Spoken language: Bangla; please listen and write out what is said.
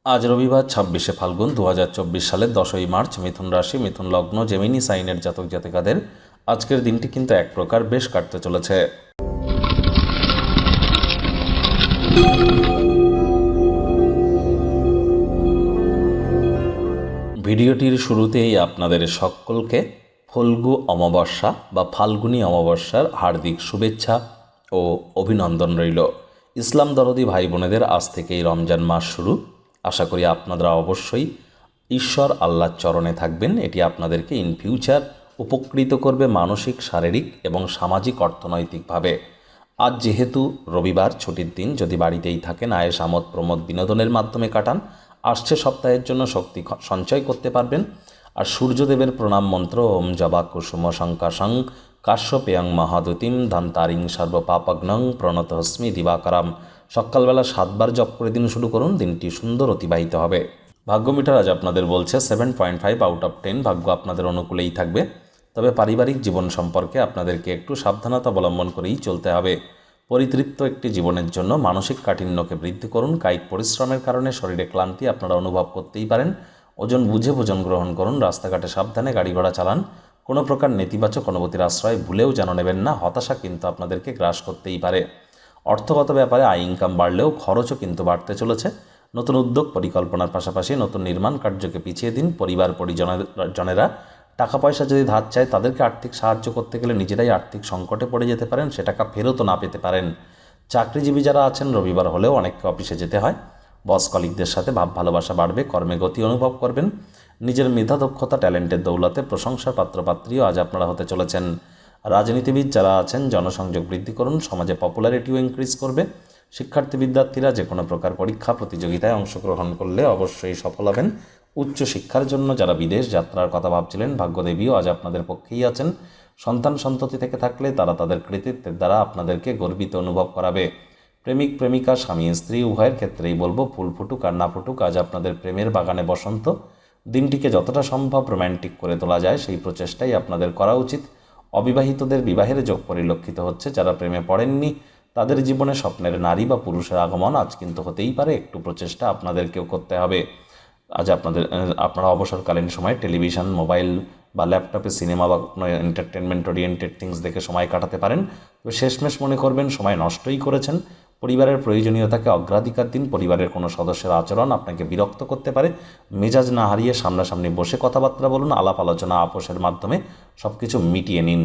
আজ রবিবার ২৬শে ফাল্গুন ২০২৪ সালের ১০ই মার্চ। মিথুন রাশি, মিথুন লগ্ন, জেমিনি সাইনের জাতক জাতিকাদের আজকের দিনটি কিন্তু এক প্রকার বেশ কাটতে চলেছে। ভিডিওটির শুরুতেই আপনাদের সকলকে ফল্গু অমাবস্যা বা ফাল্গুনী অমাবস্যার হার্দিক শুভেচ্ছা ও অভিনন্দন রইল। ইসলাম দরদি ভাই বোনেদের আজ থেকেই রমজান মাস শুরু। আশা করি আপনারা অবশ্যই ঈশ্বর আল্লাহর চরণে থাকবেন। এটি আপনাদেরকে ইন ফিউচার উপকৃত করবে মানসিক, শারীরিক এবং সামাজিক অর্থনৈতিকভাবে। আজ যেহেতু রবিবার ছুটির দিন, যদি বাড়িতেই থাকেন আয়েশ আমোদ প্রমোদ বিনোদনের মাধ্যমে কাটান, আসছে সপ্তাহের জন্য শক্তি সঞ্চয় করতে পারবেন। আর সূর্যদেবের প্রণাম মন্ত্র ওম জবা কুসুম শঙ্কাশং কাশ্যপেয়ং মহাদুতিম ধান্তারিং সর্বপাপগ্নং প্রণতহস্মি দিবাকরাম সকালবেলা 7 বার জপ করে দিন শুরু করুন। দিনটি সুন্দর অতিবাহিত হবে। ভাগ্য মিটার আজ আপনাদের বলছে 7.5 আউট অফ 10। ভাগ্য আপনাদের অনুকূলেই থাকবে, তবে পারিবারিক জীবন সম্পর্কে আপনাদেরকে একটু সাবধানতা অবলম্বন করেই চলতে হবে। পরিতৃপ্ত একটি জীবনের জন্য মানসিক কাঠিন্যকে বৃদ্ধি করুন। কায়িক পরিশ্রমের কারণে শরীরে ক্লান্তি আপনারা অনুভব করতেই পারেন। ওজন বুঝে ভোজন গ্রহণ করুন। রাস্তাঘাটে সাবধানে গাড়ি ঘোড়া চালান। কোনো প্রকার নেতিবাচক অনুভূতির আশ্রয় ভুলেও যেন নেবেন না। হতাশা কিন্তু আপনাদেরকে গ্রাস করতেই পারে। অর্থগত ব্যাপারে আয় ইনকাম বাড়লেও খরচও কিন্তু বাড়তে চলেছে। নতুন উদ্যোগ পরিকল্পনার পাশাপাশি নতুন নির্মাণ কার্যকে পিছিয়ে দিন। পরিবার পরিজনেরা টাকা পয়সা যদি ধার চায়, তাদেরকে আর্থিক সাহায্য করতে গেলে নিজেরাই আর্থিক সংকটে পড়ে যেতে পারেন, সে টাকা ফেরতও না পেতে পারেন। চাকরিজীবী যারা আছেন, রবিবার হলেও অনেককে অফিসে যেতে হয়। বস কলিগদের সাথে ভাব ভালোবাসা বাড়বে। কর্মে গতি অনুভব করবেন। নিজের মেধা দক্ষতা ট্যালেন্টের দৌলতে প্রশংসার পাত্রপাত্রীও আজ আপনারা হতে চলেছেন। রাজনীতিবিদ যারা আছেন, জনসংযোগ বৃদ্ধি করুন। সমাজে পপুলারিটিও ইনক্রিজ করবে। শিক্ষার্থী বিদ্যার্থীরা যে কোনো প্রকার পরীক্ষা প্রতিযোগিতায় অংশগ্রহণ করলে অবশ্যই সফল হবেন। উচ্চশিক্ষার জন্য যারা বিদেশ যাত্রার কথা ভাবছিলেন, ভাগ্যদেবীও আজ আপনাদের পক্ষেই আছেন। সন্তান সন্ততি থেকে থাকলে তারা তাদের কৃতিত্বের দ্বারা আপনাদেরকে গর্বিত অনুভব করাবে। প্রেমিক প্রেমিকা, স্বামী স্ত্রী উভয়ের ক্ষেত্রেই বলবো, ফুল ফুটুক আর না ফুটুক, আজ আপনাদের প্রেমের বাগানে বসন্ত। দিনটিকে যতটা সম্ভব রোম্যান্টিক করে তোলা যায় সেই প্রচেষ্টাই আপনাদের করা উচিত। অবিবাহিতদের বিবাহের যোগ পরিলক্ষিত হচ্ছে। যারা প্রেমে পড়েননি তাদের জীবনে স্বপ্নের নারী বা পুরুষের আগমন আজ কিন্তু হতেই পারে। একটু প্রচেষ্টা আপনাদেরকেও করতে হবে। আজ আপনারা অবসরকালীন সময় টেলিভিশন, মোবাইল বা ল্যাপটপে সিনেমা বা কোনো এন্টারটেনমেন্ট ওরিয়েন্টেড থিংস দেখে সময় কাটাতে পারেন। তবে শেষমেশ মনে করবেন সময় নষ্টই করেছেন। পরিবারের প্রয়োজনীয়তাকে অগ্রাধিকার দিন। পরিবারের কোনো সদস্যের আচরণ আপনাকে বিরক্ত করতে পারে। মেজাজ না হারিয়ে সামনাসামনি বসে কথাবার্তা বলুন। আলাপ আলোচনা আপোষের মাধ্যমে সব কিছু মিটিয়ে নিন।